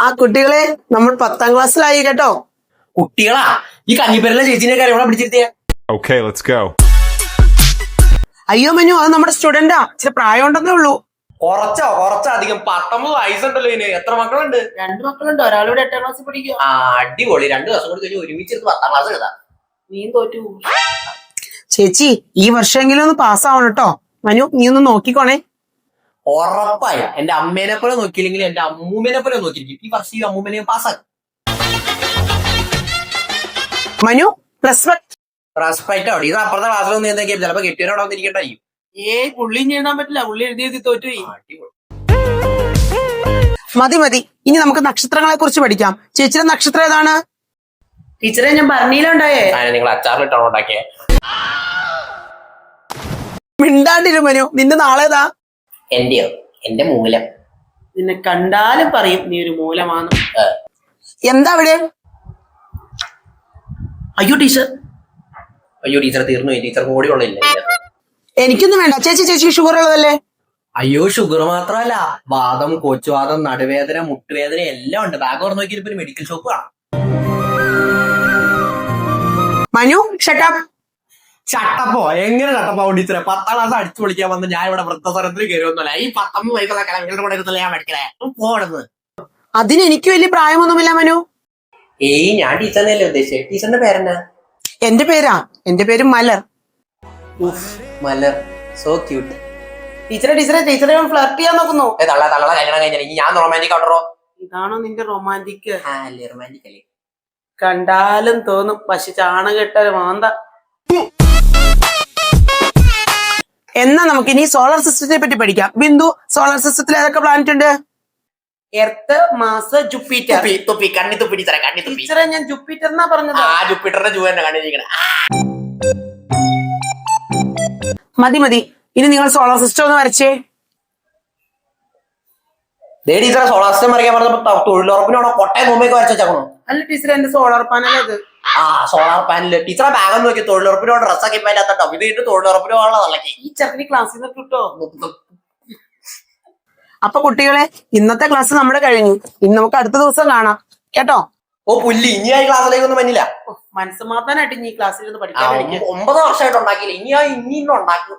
ആ കുട്ടികളെ നമ്മൾ 10ാം ക്ലാസ്സിലായി കേട്ടോ. കുട്ടികളാ ഈ കഞ്ഞിപ്പേരിലെ ചേച്ചിനെ കാര്യം ഇവിടെ പിടിച്ചിരുത്തിയ. Okay, let's go. അയ്യോ മനു, അത് നമ്മുടെ സ്റ്റുഡന്റാ, ഇച്ചിരി പ്രായം ഉണ്ടെന്നേ ഉള്ളൂ. കുറച്ചധികം 19 വയസ്സുണ്ടല്ലോ ഇതിന്. എത്ര മക്കളുണ്ട്? 2 മക്കളുണ്ട്. ഒരാളൂടെ 8ാം ക്ലാസ്സിൽ പഠിക്കുക. ആ അടിപൊളി. 2 ദിവസം കൂടി കഴിഞ്ഞ് ഒരുമിച്ചിരുന്ന് 10ാം ക്ലാസ് എഴുതാം. നീ തോറ്റു. ചേച്ചി ഈ വർഷമെങ്കിലും ഒന്ന് പാസ്സാവണം കേട്ടോ. മനു നീ ഒന്ന് നോക്കിക്കോണേ. ഉറപ്പായും എന്റെ അമ്മേനെ പോലെ നോക്കിയില്ലെങ്കിൽ എന്റെ അമ്മൂമ്മേനെ പോലെ നോക്കിയിരിക്കും. ഈ വർഷം ഈ അമ്മൂമ്മനെയും പാസ്സാക്കും. മനു +1. റെസ്പെക്ട് അവിടെ ഇത് അപ്പുറത്തെ ക്ലാസ്സിലൊന്നും എന്തൊക്കെയാ ചിലപ്പോ കെട്ടിയവരോടെ വന്നിരിക്കണ്ടായിരിക്കും. പുള്ളിയും എഴുതാൻ പറ്റില്ല. പുള്ളി എഴുതി തോറ്റുപോയി. മതി ഇനി നമുക്ക് നക്ഷത്രങ്ങളെ കുറിച്ച് പഠിക്കാം. ചേച്ചിയുടെ നക്ഷത്രം ഏതാണ്? ടീച്ചറെ ഞാൻ പറഞ്ഞില്ലുണ്ടായേ. നിങ്ങൾ അച്ചാറിലിട്ടാണോ ഉണ്ടാക്കിയേ? മിണ്ടാണ്ടിരു മനു, നിന്റെ നാളേതാ? എന്റെയോ? എന്റെ മൂലം. നിന്നെ കണ്ടാലും പറയും നീ ഒരു മൂലമാണ്. എന്താ അവിടെ? അയ്യോ ടീച്ചർ. അയ്യോ ടീച്ചർ തീർന്നു. ടീച്ചർ കൂടി ഉള്ളില്ല. എനിക്കൊന്നും വേണ്ട. ചേച്ചി ഷുഗർ ഉള്ളതല്ലേ? അയ്യോ ഷുഗർ മാത്രമല്ല, വാദം, കൊച്ചുവാദം, നടുവേദന, മുട്ടുവേദന എല്ലാം ഉണ്ട്. ബാഗ് തുറന്നു നോക്കിയപ്പോ ഒരു മെഡിക്കൽ ഷോപ്പ് കാണാം. മനു ഷട്ടപ്പ്. ചട്ടപ്പോ എങ്ങനെ ചട്ടപ്പോ ടീച്ചറെ? 10ാം ക്ലാസ് അടിച്ചു പൊളിക്കാൻ വന്ന് ഞാൻ ഇവിടെ വൃദ്ധസരത്തിൽ കയറി ഒന്നുമല്ല. ഈ 19 വയസ്സുള്ള കിളങ്ങളുടെ കൂടെ ഇരുന്നല്ലേ ഞാൻ പഠിക്കണേ. പോടുന്നത്. അതിന് എനിക്ക് വലിയ പ്രായമൊന്നുമില്ല മനു. ഏയ് ഞാൻ ടീച്ചറിനെയല്ലേ ഉദ്ദേശിച്ചത്. ടീച്ചറിന്റെ പേരെന്നാ? എന്റെ പേര് മലർ. മലർ. So cute. ടീച്ചറെ ഫ്ലർട്ട് ചെയ്യാൻ നോക്കുന്നു. തള്ള കല്യാണം കഴിഞ്ഞാൽ ഞാൻ റൊമാൻറ്റിക് ആണോ? ഇതാണോ നിന്റെ റൊമാൻറ്റിക്? റൊമാൻറ്റിക് അല്ലേ? കണ്ടാലും തോന്നും പക്ഷെ ചാണകെട്ടൊരു മാന്ത. എന്നാ നമുക്ക് ഇനി സോളാർ സിസ്റ്റത്തെ പറ്റി പഠിക്കാം. ബിന്ദു, സോളാർ സിസ്റ്റത്തിൽ ഏതൊക്കെ പ്ലാനറ്റ് ഉണ്ട്? Earth, mass, Jupiter. കണ്ണി തുപ്പി ടീച്ചറെ, കണ്ണി തുപ്പി. ടീച്ചറെ ഞാൻ ജുപ്പിറ്റർ എന്നാ പറഞ്ഞത്. ആ ജുപ്പിറ്ററിന്റെ ജൂ തന്നെ കണ്ണിരിക്കണേ. മതി ഇനി നിങ്ങൾ സോളാർ സിസ്റ്റം ഒന്ന് വരച്ചേ. ടീച്ചറെ സോളാർ സിസ്റ്റം വരയ്ക്കാൻ പറഞ്ഞപ്പോ തൊഴിലുറപ്പിനോടോ കൊട്ടയം മുമ്പേക്ക് വരച്ചേക്കണോ? അല്ല ടീച്ചറെ എന്റെ സോളാർ പാനൽ അത്. ആ സോളാർ പാനല്. ടീച്ചറെ ബാഗ് നോക്കി തൊഴിലുറപ്പിനോട് ഡ്രസ്സൊക്കെ ഇല്ലാത്തോ. ഇത് കഴിഞ്ഞിട്ട് തൊഴിലുറപ്പിന് പോകാനുള്ളതല്ലേ. ഈ ചെറുക്കിന് ക്ലാസ്സിൽ നിന്ന് കിട്ടോ? അപ്പൊ കുട്ടികളെ ഇന്നത്തെ ക്ലാസ് നമ്മുടെ കഴിഞ്ഞു. ഇനി നമുക്ക് അടുത്ത ദിവസം കാണാം കേട്ടോ. ഓ പുല്ലി, ഇനി ആ ക്ലാസ്സിലേക്കൊന്നും വന്നില്ല. മനസ്സമാധാനായിട്ട് ഇനി ക്ലാസ്സിൽ നിന്ന് പഠിക്കാൻ 9 വർഷമായിട്ട് ഉണ്ടാക്കിയില്ല. ഇനി ഉണ്ടാക്കും.